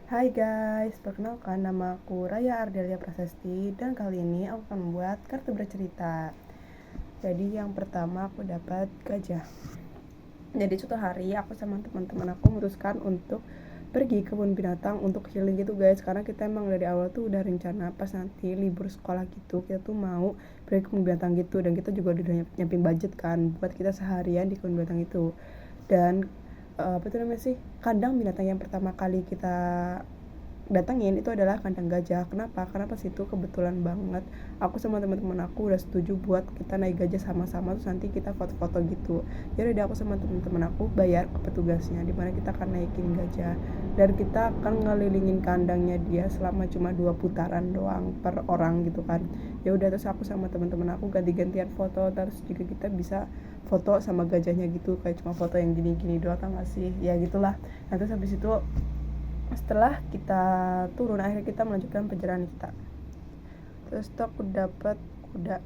Hai guys, perkenalkan nama aku Raya Ardelia Prasasti dan kali ini aku akan membuat kartu bercerita. Jadi yang pertama aku dapat gajah. Jadi suatu hari aku sama teman-teman aku memutuskan untuk pergi ke kebun binatang untuk healing gitu guys, karena kita emang dari awal tuh udah rencana pas nanti libur sekolah gitu kita tuh mau pergi ke kebun binatang gitu, dan kita juga udah nyiapin budget kan buat kita seharian di kebun binatang itu. Dan apa itu namanya sih, kandang binatang yang pertama kali kita datangin itu adalah kandang gajah. Kenapa? Karena pas itu kebetulan banget aku sama teman-teman aku udah setuju buat kita naik gajah sama-sama, terus nanti kita foto-foto gitu. Jadi udah aku sama teman-teman aku bayar ke petugasnya dimana kita akan naikin gajah dan kita akan ngelilingin kandangnya dia selama cuma 2 putaran doang per orang gitu kan. Ya udah, terus aku sama teman-teman aku ganti-gantian foto, terus juga kita bisa foto sama gajahnya gitu, kayak cuma foto yang gini-gini doang, tau gak sih ya gitulah. Nah terus habis itu setelah kita turun akhirnya kita melanjutkan perjalanan kita. Terus tuh aku dapat kuda.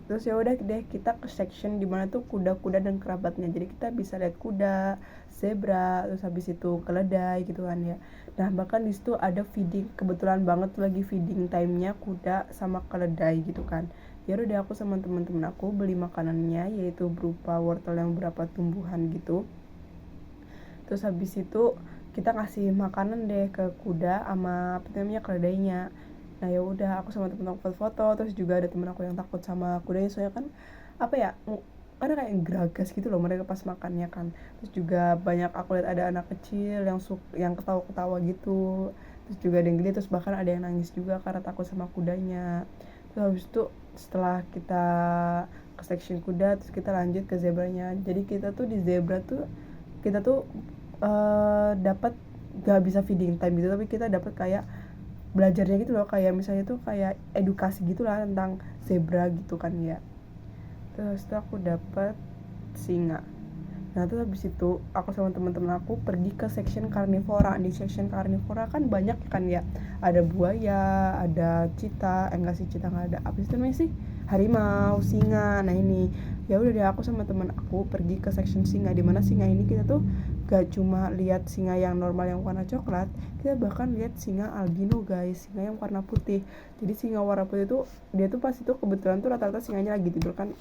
Terus ya udah deh kita ke section dimana tuh kuda-kuda dan kerabatnya, jadi kita bisa lihat kuda, zebra, terus habis itu keledai gitu kan ya. Nah bahkan di situ ada feeding, kebetulan banget tuh lagi feeding time-nya kuda sama keledai gitu kan. Ya udah aku sama teman-teman aku beli makanannya, yaitu berupa wortel yang beberapa tumbuhan gitu. Terus habis itu kita kasih makanan deh ke kuda sama apa namanya keledainya. Nah ya udah aku sama temen aku foto, terus juga ada temen aku yang takut sama kudanya soalnya kan apa ya, karena kayak geragas gitu loh mereka pas makannya kan. Terus juga banyak aku lihat ada anak kecil yang ketawa-ketawa gitu. Terus juga ada yang gede, terus bahkan ada yang nangis juga karena takut sama kudanya. Terus habis itu setelah kita ke section kuda, terus kita lanjut ke zebranya. Jadi kita tuh di zebra tuh kita tuh dapat gak bisa feeding time gitu, tapi kita dapat kayak belajarnya gitu loh, kayak misalnya tuh kayak edukasi gitulah tentang zebra gitu kan ya. Terus tuh aku dapat singa. Nah terus habis itu aku sama teman-teman aku pergi ke section karnivora. Di section karnivora kan banyak kan ya, ada buaya, ada cheetah, enggak sih cheetah nggak ada, apa sih namanya sih, harimau, singa. Nah ini ya udah deh aku sama teman aku pergi ke section singa, di mana singa ini kita tuh gak cuma lihat singa yang normal yang warna coklat, kita bahkan lihat singa albino guys, singa yang warna putih. Jadi singa warna putih tuh dia tuh pas itu kebetulan tuh rata-rata singanya lagi tidur kan.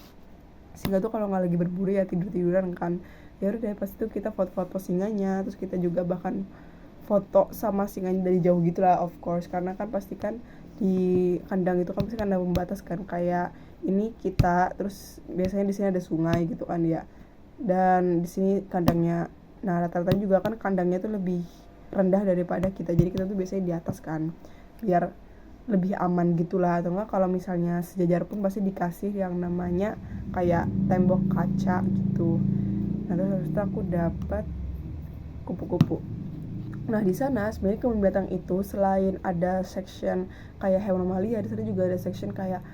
Singa tuh kalau nggak lagi berburu ya tidur-tiduran kan. Ya udah pas itu kita foto-foto singanya, terus kita juga bahkan foto sama singanya dari jauh gitulah, of course, karena kan pasti kan di kandang itu kan pasti kandang pembatas kan, kayak ini kita, terus biasanya di sini ada sungai gitu kan ya, dan di sini kandangnya. Nah rata-rata juga kan kandangnya tuh lebih rendah daripada kita, jadi kita tuh biasanya di atas kan biar lebih aman gitulah. Atau enggak kalau misalnya sejajar pun pasti dikasih yang namanya kayak tembok kaca gitu. Nah terus habis itu aku dapat kupu-kupu. Nah di sana sebenarnya kebun binatang itu selain ada section kayak hewan mamalia, di sana juga ada section kayak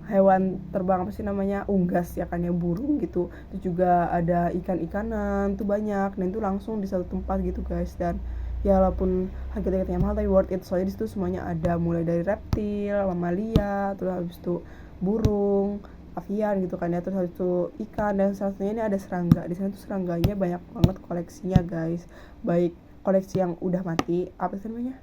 hewan terbang, apa sih namanya, unggas ya kan ya, burung gitu. Terus juga ada ikan-ikanan tuh banyak, dan itu langsung di satu tempat gitu guys. Dan ya walaupun harga-harganya mahal tapi worth it, soalnya di situ semuanya ada, mulai dari reptil, mamalia, terus habis itu burung, avian gitu kan ya, terus habis itu ikan, dan salah satunya ini ada serangga. Di sana tuh serangganya banyak banget koleksinya guys, baik koleksi yang udah mati, apa sih namanya,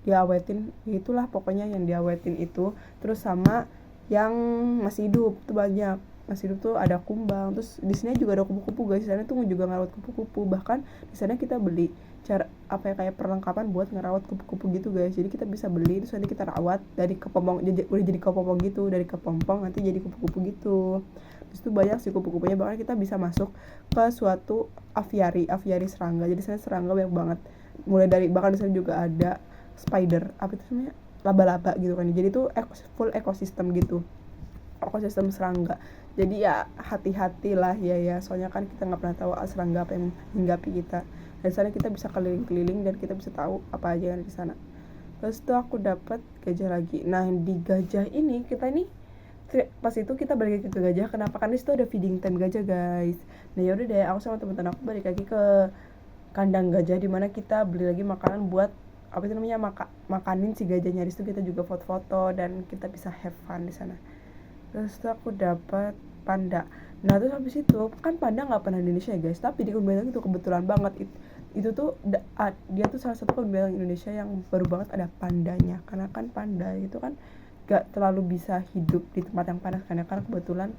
diawetin, ya itulah pokoknya yang diawetin itu, terus sama yang masih hidup tuh banyak. Masih hidup tuh ada kumbang, terus di sini juga ada kupu-kupu guys. Di sana tuh juga ngerawat kupu-kupu, bahkan di sana kita beli cara apa ya, kayak perlengkapan buat ngerawat kupu-kupu gitu guys. Jadi kita bisa beli, terus nanti kita rawat dari kepompong, udah jadi kepompong gitu, dari kepompong nanti jadi kupu-kupu gitu. Terus tuh banyak sih kupu-kupunya, bahkan kita bisa masuk ke suatu aviari serangga. Jadi sana serangga banyak banget, mulai dari, bahkan di sana juga ada spider, apa itu namanya, laba-laba gitu kan. Jadi tuh full ekosistem gitu, ekosistem serangga. Jadi ya hati-hatilah ya, soalnya kan kita nggak pernah tahu serangga apa yang menghinggapi kita. Dari sana kita bisa keliling-keliling dan kita bisa tahu apa aja yang di sana. Terus tuh aku dapat gajah lagi. Nah di gajah ini kita nih pas itu kita balik lagi ke gajah. Kenapa? Kan di situ ada feeding time gajah guys. Nah yaudah deh aku sama teman-teman aku balik lagi ke kandang gajah, dimana kita beli lagi makanan buat apa itu namanya, makanin si gajahnya. Di situ kita juga foto-foto dan kita bisa have fun di sana. Terus tuh aku dapat panda. Nah terus habis itu kan panda nggak pernah di Indonesia ya guys, tapi di kebun binatang itu kebetulan banget itu tuh dia tuh salah satu kebun binatang Indonesia yang baru banget ada pandanya, karena kan panda itu kan gak terlalu bisa hidup di tempat yang panas karena kebetulan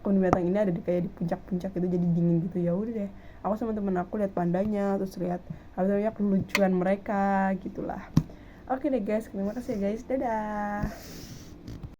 kebun binatang ini ada di kayak di puncak-puncak itu, jadi dingin gitu. Ya udah deh, aku sama temen aku lihat pandanya, terus lihat apa namanya kelucuan mereka gitulah. Oke deh guys, terima kasih ya guys, dadah.